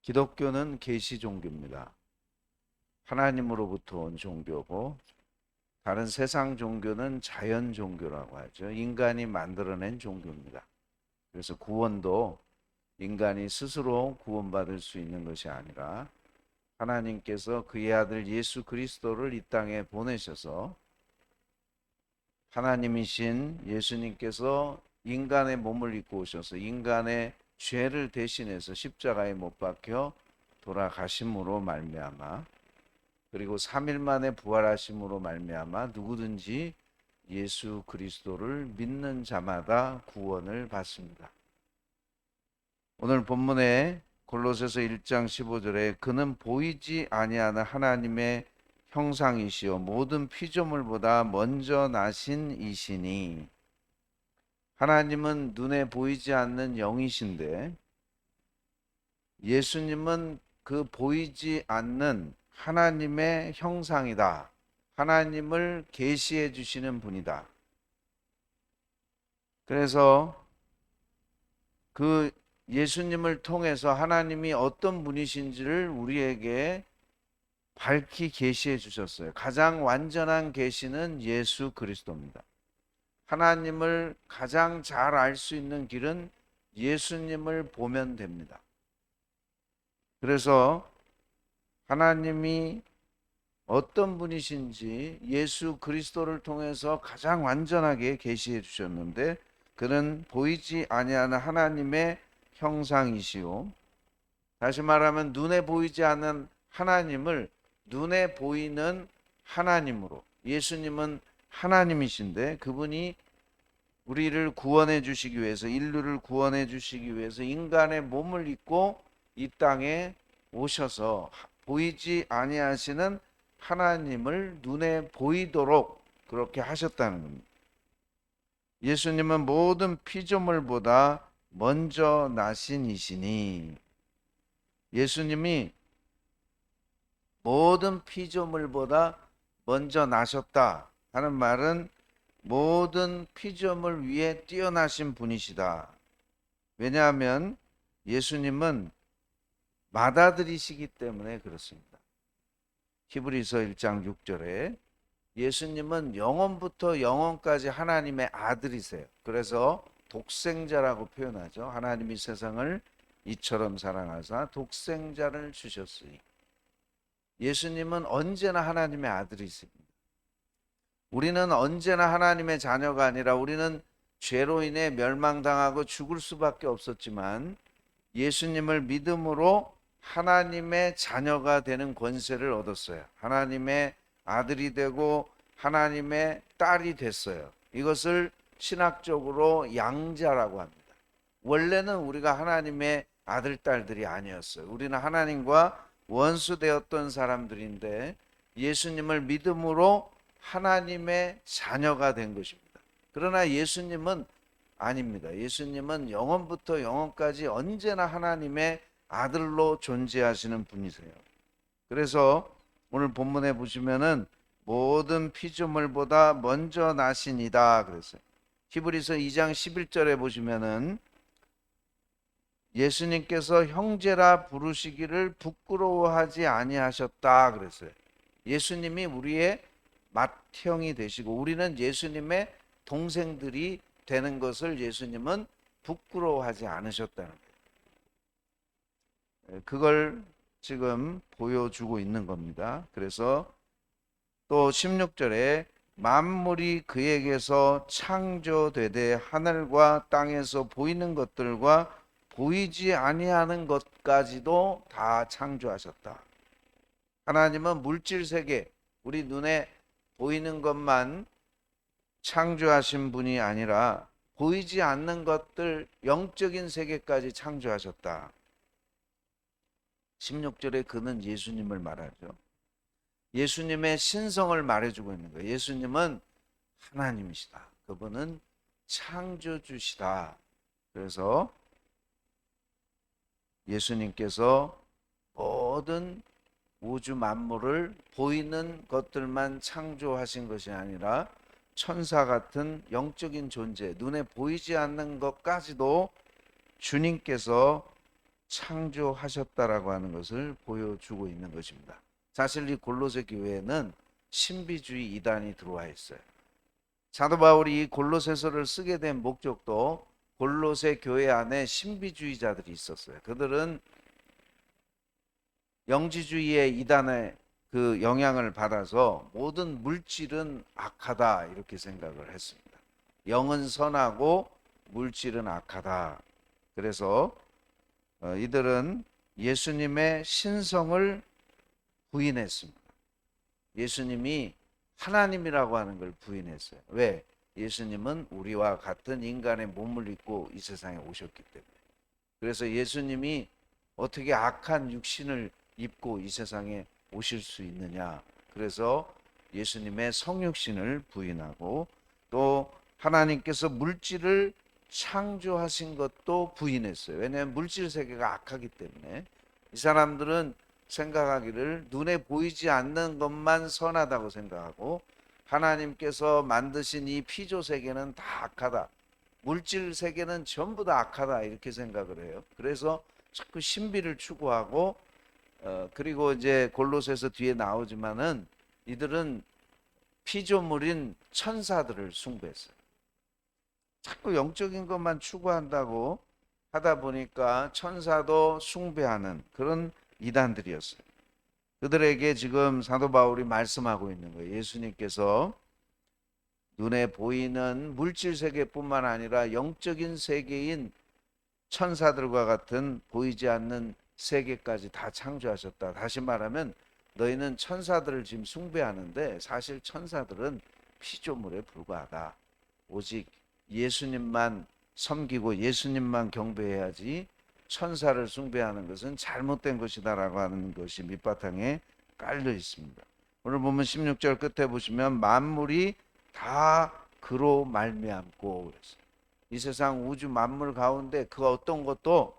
기독교는 계시 종교입니다. 하나님으로부터 온 종교고, 다른 세상 종교는 자연 종교라고 하죠. 인간이 만들어낸 종교입니다. 그래서 구원도 인간이 스스로 구원받을 수 있는 것이 아니라 하나님께서 그의 아들 예수 그리스도를 이 땅에 보내셔서, 하나님이신 예수님께서 인간의 몸을 입고 오셔서 인간의 죄를 대신해서 십자가에 못 박혀 돌아가심으로 말미암아, 그리고 3일 만에 부활하심으로 말미암아 누구든지 예수 그리스도를 믿는 자마다 구원을 받습니다. 오늘 본문에 골로새서 1장 15절에 그는 보이지 아니하는 하나님의 형상이시요 모든 피조물보다 먼저 나신 이시니, 하나님은 눈에 보이지 않는 영이신데 예수님은 그 보이지 않는 하나님의 형상이다. 하나님을 계시해 주시는 분이다. 그래서 그 예수님을 통해서 하나님이 어떤 분이신지를 우리에게 밝히 계시해 주셨어요. 가장 완전한 계시는 예수 그리스도입니다. 하나님을 가장 잘 알 수 있는 길은 예수님을 보면 됩니다. 그래서 하나님이 어떤 분이신지 예수 그리스도를 통해서 가장 완전하게 계시해 주셨는데, 그는 보이지 아니하는 하나님의 형상이시요, 다시 말하면 눈에 보이지 않는 하나님을 눈에 보이는 하나님으로, 예수님은 하나님이신데 그분이 우리를 구원해 주시기 위해서, 인류를 구원해 주시기 위해서 인간의 몸을 입고 이 땅에 오셔서 보이지 아니하시는 하나님을 눈에 보이도록 그렇게 하셨다는 겁니다. 예수님은 모든 피조물보다 먼저 나신 이시니, 예수님이 모든 피조물보다 먼저 나셨다 하는 말은 모든 피조물 위에 뛰어나신 분이시다. 왜냐하면 예수님은 맏아들이시기 때문에 그렇습니다. 히브리서 1장 6절에 예수님은 영원부터 영원까지 하나님의 아들이세요. 그래서 독생자라고 표현하죠. 하나님이 세상을 이처럼 사랑하사 독생자를 주셨으니, 예수님은 언제나 하나님의 아들이십니다. 우리는 언제나 하나님의 자녀가 아니라 우리는 죄로 인해 멸망당하고 죽을 수밖에 없었지만, 예수님을 믿음으로 하나님의 자녀가 되는 권세를 얻었어요. 하나님의 아들이 되고 하나님의 딸이 됐어요. 이것을 신학적으로 양자라고 합니다. 원래는 우리가 하나님의 아들, 딸들이 아니었어요. 우리는 하나님과 원수되었던 사람들인데 예수님을 믿음으로 하나님의 자녀가 된 것입니다. 그러나 예수님은 아닙니다. 예수님은 영원부터 영원까지 언제나 하나님의 아들로 존재하시는 분이세요. 그래서 오늘 본문에 보시면은 모든 피조물보다 먼저 나신이다 그랬어요. 히브리서 2장 11절에 보시면은 예수님께서 형제라 부르시기를 부끄러워하지 아니하셨다 그랬어요. 예수님이 우리의 맏형이 되시고 우리는 예수님의 동생들이 되는 것을 예수님은 부끄러워하지 않으셨다는 거예요. 그걸 지금 보여주고 있는 겁니다. 그래서 또 16절에 만물이 그에게서 창조되되 하늘과 땅에서 보이는 것들과 보이지 아니하는 것까지도 다 창조하셨다. 하나님은 물질 세계, 우리 눈에 보이는 것만 창조하신 분이 아니라 보이지 않는 것들, 영적인 세계까지 창조하셨다. 16절에 그는 예수님을 말하죠. 예수님의 신성을 말해주고 있는 거예요. 예수님은 하나님이시다. 그분은 창조주시다. 그래서 예수님께서 모든 우주 만물을 보이는 것들만 창조하신 것이 아니라 천사 같은 영적인 존재, 눈에 보이지 않는 것까지도 주님께서 창조하셨다라고 하는 것을 보여주고 있는 것입니다. 사실 이 골로새 교회에는 신비주의 이단이 들어와 있어요. 사도 바울이 이 골로새서를 쓰게 된 목적도 골로새 교회 안에 신비주의자들이 있었어요. 그들은 영지주의의 이단의 그 영향을 받아서 모든 물질은 악하다 이렇게 생각을 했습니다. 영은 선하고 물질은 악하다. 그래서 이들은 예수님의 신성을 부인했습니다. 예수님이 하나님이라고 하는 걸 부인했어요. 왜? 예수님은 우리와 같은 인간의 몸을 입고 이 세상에 오셨기 때문에. 그래서 예수님이 어떻게 악한 육신을 입고 이 세상에 오실 수 있느냐. 그래서 예수님의 성육신을 부인하고 또 하나님께서 물질을 창조하신 것도 부인했어요. 왜냐하면 물질 세계가 악하기 때문에 이 사람들은 생각하기를 눈에 보이지 않는 것만 선하다고 생각하고 하나님께서 만드신 이 피조 세계는 다 악하다. 물질 세계는 전부 다 악하다 이렇게 생각을 해요. 그래서 자꾸 신비를 추구하고 그리고 이제 골로새서 뒤에 나오지만은 이들은 피조물인 천사들을 숭배했어요. 자꾸 영적인 것만 추구한다고 하다 보니까 천사도 숭배하는 그런 이단들이었어요. 그들에게 지금 사도 바울이 말씀하고 있는 거예요. 예수님께서 눈에 보이는 물질 세계뿐만 아니라 영적인 세계인 천사들과 같은 보이지 않는 세계까지 다 창조하셨다. 다시 말하면 너희는 천사들을 지금 숭배하는데 사실 천사들은 피조물에 불과하다. 오직 예수님만 섬기고 예수님만 경배해야지 천사를 숭배하는 것은 잘못된 것이다라고 하는 것이 밑바탕에 깔려 있습니다. 오늘 보면 16절 끝에 보시면 만물이 다 그로 말미암고 그랬어요. 이 세상 우주 만물 가운데 그 어떤 것도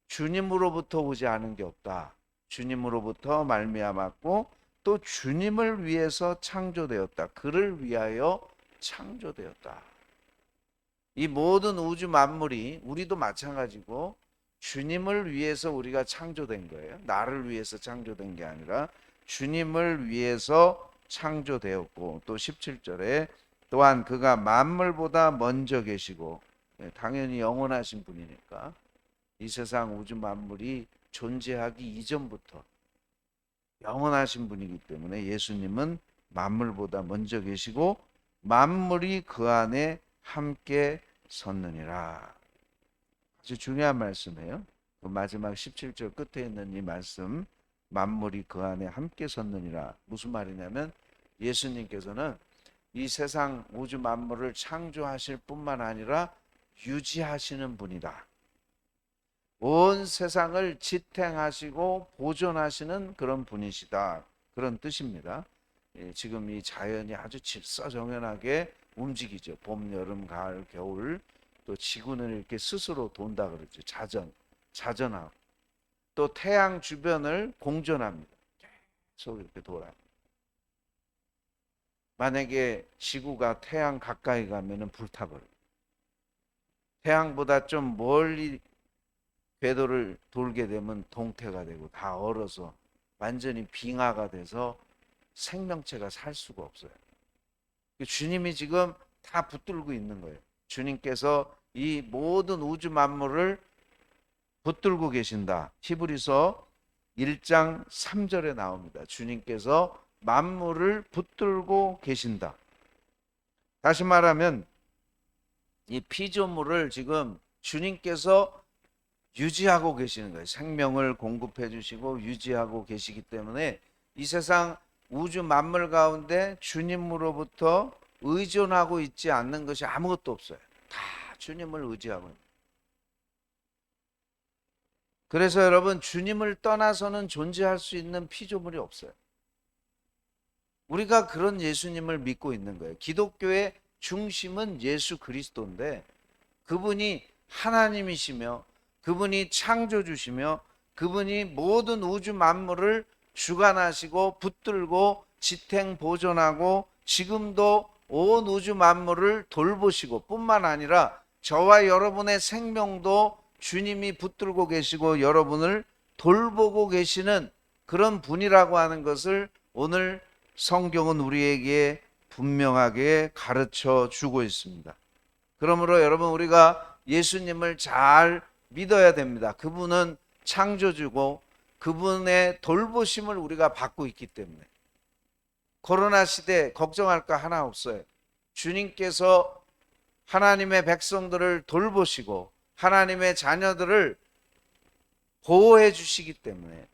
주님으로부터 오지 않은 게 없다. 주님으로부터 말미암았고 또 주님을 위해서 창조되었다. 그를 위하여 창조되었다. 이 모든 우주 만물이 우리도 마찬가지고 주님을 위해서 우리가 창조된 거예요. 나를 위해서 창조된 게 아니라 주님을 위해서 창조되었고 또 17절에 또한 그가 만물보다 먼저 계시고 당연히 영원하신 분이니까 이 세상 우주 만물이 존재하기 이전부터 영원하신 분이기 때문에 예수님은 만물보다 먼저 계시고 만물이 그 안에 함께 섰느니라. 아주 중요한 말씀이에요. 그 마지막 17절 끝에 있는 이 말씀 만물이 그 안에 함께 섰느니라. 무슨 말이냐면 예수님께서는 이 세상 우주 만물을 창조하실 뿐만 아니라 유지하시는 분이다. 온 세상을 지탱하시고 보존하시는 그런 분이시다. 그런 뜻입니다. 지금 이 자연이 아주 질서정연하게 움직이죠. 봄, 여름, 가을, 겨울. 또 지구는 이렇게 스스로 돈다 그러죠. 자전하고. 또 태양 주변을 공전합니다. 계속 이렇게 돌아요. 만약에 지구가 태양 가까이 가면은 불타버려요. 태양보다 좀 멀리 궤도를 돌게 되면 동태가 되고 다 얼어서 완전히 빙하가 돼서 생명체가 살 수가 없어요. 주님이 지금 다 붙들고 있는 거예요. 주님께서 이 모든 우주 만물을 붙들고 계신다. 히브리서 1장 3절에 나옵니다. 주님께서 만물을 붙들고 계신다. 다시 말하면 이 피조물을 지금 주님께서 유지하고 계시는 거예요. 생명을 공급해 주시고 유지하고 계시기 때문에 이 세상 우주 만물 가운데 주님으로부터 의존하고 있지 않는 것이 아무것도 없어요. 다 주님을 의지하고 있는. 그래서 여러분 주님을 떠나서는 존재할 수 있는 피조물이 없어요. 우리가 그런 예수님을 믿고 있는 거예요. 기독교의 중심은 예수 그리스도인데 그분이 하나님이시며 그분이 창조주시며 그분이 모든 우주 만물을 주관하시고 붙들고 지탱 보존하고 지금도 온 우주 만물을 돌보시고 뿐만 아니라 저와 여러분의 생명도 주님이 붙들고 계시고 여러분을 돌보고 계시는 그런 분이라고 하는 것을 오늘 성경은 우리에게 분명하게 가르쳐 주고 있습니다. 그러므로 여러분, 우리가 예수님을 잘 믿어야 됩니다. 그분은 창조주고 그분의 돌보심을 우리가 받고 있기 때문에 코로나 시대 걱정할 거 하나 없어요. 주님께서 하나님의 백성들을 돌보시고 하나님의 자녀들을 보호해 주시기 때문에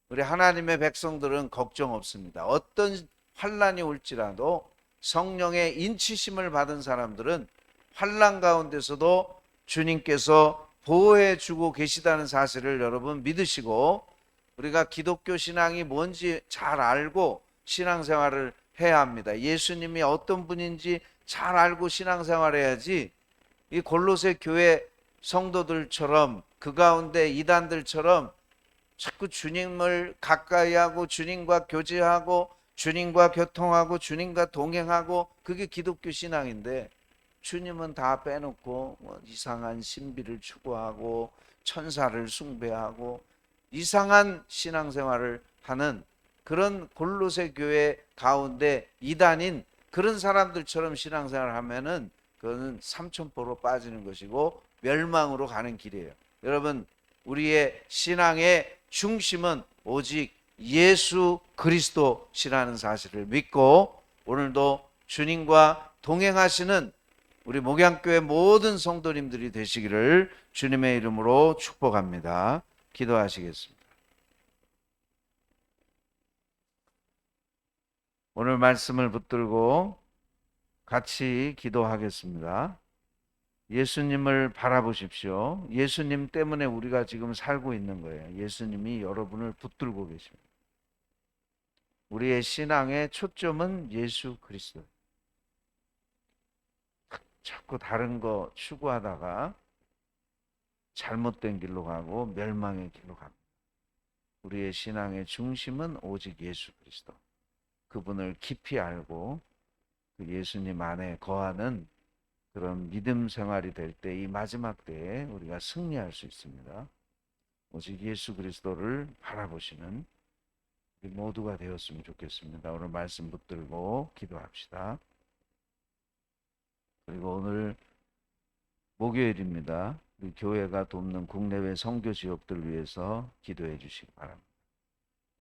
우리 하나님의 백성들은 걱정 없습니다. 어떤 환난이 올지라도 성령의 인치심을 받은 사람들은 환난 가운데서도 주님께서 보호해 주고 계시다는 사실을 여러분 믿으시고, 우리가 기독교 신앙이 뭔지 잘 알고 신앙생활을 해야 합니다. 예수님이 어떤 분인지 잘 알고 신앙생활해야지 이 골로새 교회 성도들처럼 그 가운데 이단들처럼 자꾸 주님을 가까이 하고 주님과 교제하고 주님과 교통하고 주님과 동행하고, 그게 기독교 신앙인데 주님은 다 빼놓고 이상한 신비를 추구하고 천사를 숭배하고 이상한 신앙생활을 하는 그런 골로새 교회 가운데 이단인 그런 사람들처럼 신앙생활을 하면은 그거는 삼천포로 빠지는 것이고 멸망으로 가는 길이에요. 여러분, 우리의 신앙의 중심은 오직 예수 그리스도시라는 사실을 믿고 오늘도 주님과 동행하시는 우리 목양교회 모든 성도님들이 되시기를 주님의 이름으로 축복합니다. 기도하시겠습니다. 오늘 말씀을 붙들고 같이 기도하겠습니다. 예수님을 바라보십시오. 예수님 때문에 우리가 지금 살고 있는 거예요. 예수님이 여러분을 붙들고 계십니다. 우리의 신앙의 초점은 예수 그리스도. 자꾸 다른 거 추구하다가 잘못된 길로 가고 멸망의 길로 갑니다. 우리의 신앙의 중심은 오직 예수 그리스도. 그분을 깊이 알고 그 예수님 안에 거하는 그런 믿음 생활이 될 때, 이 마지막 때에 우리가 승리할 수 있습니다. 오직 예수 그리스도를 바라보시는 우리 모두가 되었으면 좋겠습니다. 오늘 말씀 붙들고 기도합시다. 그리고 오늘 목요일입니다. 우리 교회가 돕는 국내외 선교 지역들 위해서 기도해 주시기 바랍니다.